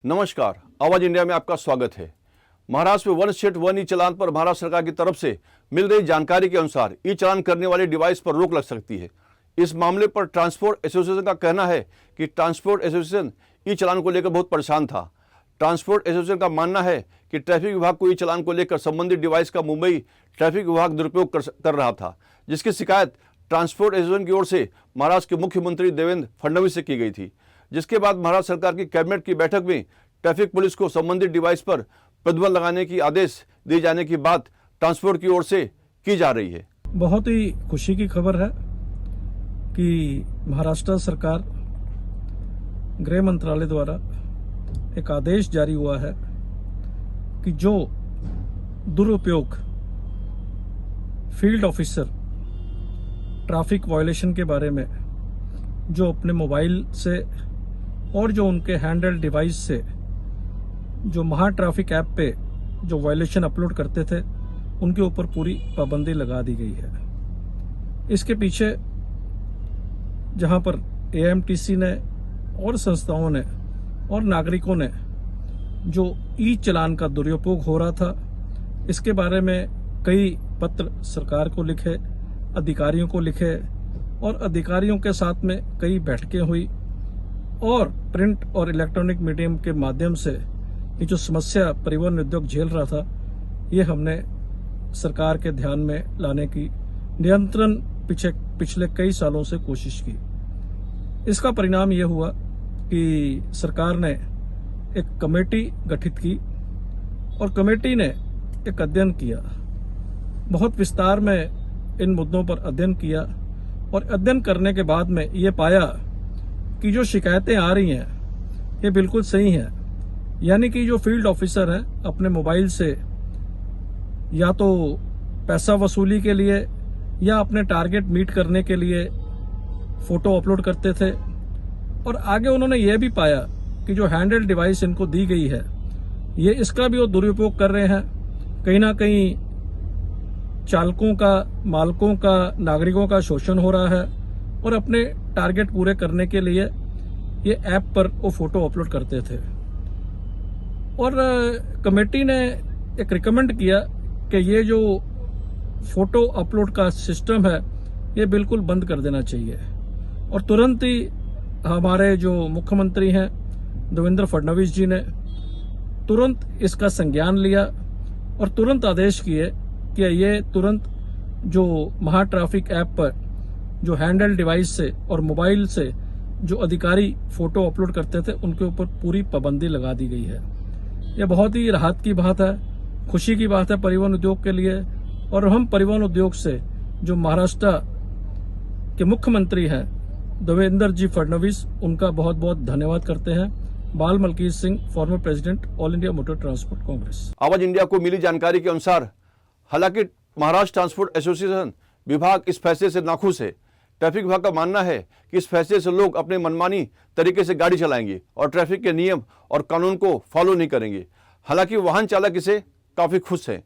नमस्कार, आवाज इंडिया में आपका स्वागत है। महाराष्ट्र में वन स्टेट वन ई चालान पर महाराष्ट्र सरकार की तरफ से मिल रही जानकारी के अनुसार ई चालान करने वाले डिवाइस पर रोक लग सकती है। इस मामले पर ट्रांसपोर्ट एसोसिएशन का कहना है कि ट्रांसपोर्ट एसोसिएशन ई चालान को लेकर बहुत परेशान था। ट्रांसपोर्ट एसोसिएशन का मानना है कि ट्रैफिक विभाग को ई चालान को लेकर संबंधित डिवाइस का मुंबई ट्रैफिक विभाग दुरुपयोग कर रहा था, जिसकी शिकायत ट्रांसपोर्ट एसोसिएशन की ओर से महाराष्ट्र के मुख्यमंत्री देवेंद्र फडणवीस से की गई थी। जिसके बाद महाराष्ट्र सरकार की कैबिनेट की बैठक में ट्रैफिक पुलिस को संबंधित डिवाइस पर प्रतिबंध लगाने की आदेश दिए जाने की बात ट्रांसपोर्ट की ओर से की जा रही है। बहुत ही खुशी की खबर है कि महाराष्ट्र सरकार गृह मंत्रालय द्वारा एक आदेश जारी हुआ है कि जो दुरुपयोग फील्ड ऑफिसर ट्रैफिक वायलेशन के बारे में जो अपने मोबाइल से और जो उनके हैंडल डिवाइस से जो महा ट्रैफिक ऐप पे जो वायलेशन अपलोड करते थे उनके ऊपर पूरी पाबंदी लगा दी गई है। इसके पीछे जहां पर एएमटीसी ने और संस्थाओं ने और नागरिकों ने जो ई चालान का दुरुपयोग हो रहा था, इसके बारे में कई पत्र सरकार को लिखे, अधिकारियों को लिखे और अधिकारियों के साथ में कई बैठकें हुई और प्रिंट और इलेक्ट्रॉनिक मीडियम के माध्यम से ये जो समस्या परिवहन उद्योग झेल रहा था, ये हमने सरकार के ध्यान में लाने की निरंतर पिछले कई सालों से कोशिश की। इसका परिणाम ये हुआ कि सरकार ने एक कमेटी गठित की और कमेटी ने एक अध्ययन किया, बहुत विस्तार में इन मुद्दों पर अध्ययन किया और अध्ययन करने के बाद में ये पाया कि जो शिकायतें आ रही हैं ये बिल्कुल सही हैं। यानी कि जो फील्ड ऑफिसर है अपने मोबाइल से या तो पैसा वसूली के लिए या अपने टारगेट मीट करने के लिए फोटो अपलोड करते थे और आगे उन्होंने ये भी पाया कि जो हैंडल डिवाइस इनको दी गई है ये इसका भी वो दुरुपयोग कर रहे हैं। कहीं ना कहीं चालकों का, मालकों का, नागरिकों का शोषण हो रहा है और अपने टारगेट पूरे करने के लिए ये ऐप पर वो फोटो अपलोड करते थे। और कमेटी ने एक रिकमेंड किया कि ये जो फोटो अपलोड का सिस्टम है ये बिल्कुल बंद कर देना चाहिए और तुरंत ही हमारे जो मुख्यमंत्री हैं देवेंद्र फडणवीस जी ने तुरंत इसका संज्ञान लिया और तुरंत आदेश किए कि ये तुरंत जो महा ट्रैफिक ऐप पर जो हैंडल डिवाइस से और मोबाइल से जो अधिकारी फोटो अपलोड करते थे उनके ऊपर पूरी पाबंदी लगा दी गई है। यह बहुत ही राहत की बात है, खुशी की बात है परिवहन उद्योग के लिए। और हम परिवहन उद्योग से जो महाराष्ट्र के मुख्यमंत्री हैं देवेंद्र जी फडणवीस, उनका बहुत बहुत धन्यवाद करते हैं। Bal Malkit Singh, former president, all India motor transport congress. Awaaz India को मिली जानकारी के अनुसार हालांकि महाराष्ट्र ट्रांसपोर्ट एसोसिएशन विभाग इस फैसले से नाखुश है। ट्रैफिक विभाग का मानना है कि इस फैसले से लोग अपने मनमानी तरीके से गाड़ी चलाएंगे और ट्रैफिक के नियम और कानून को फॉलो नहीं करेंगे। हालांकि वाहन चालक इसे काफी खुश हैं।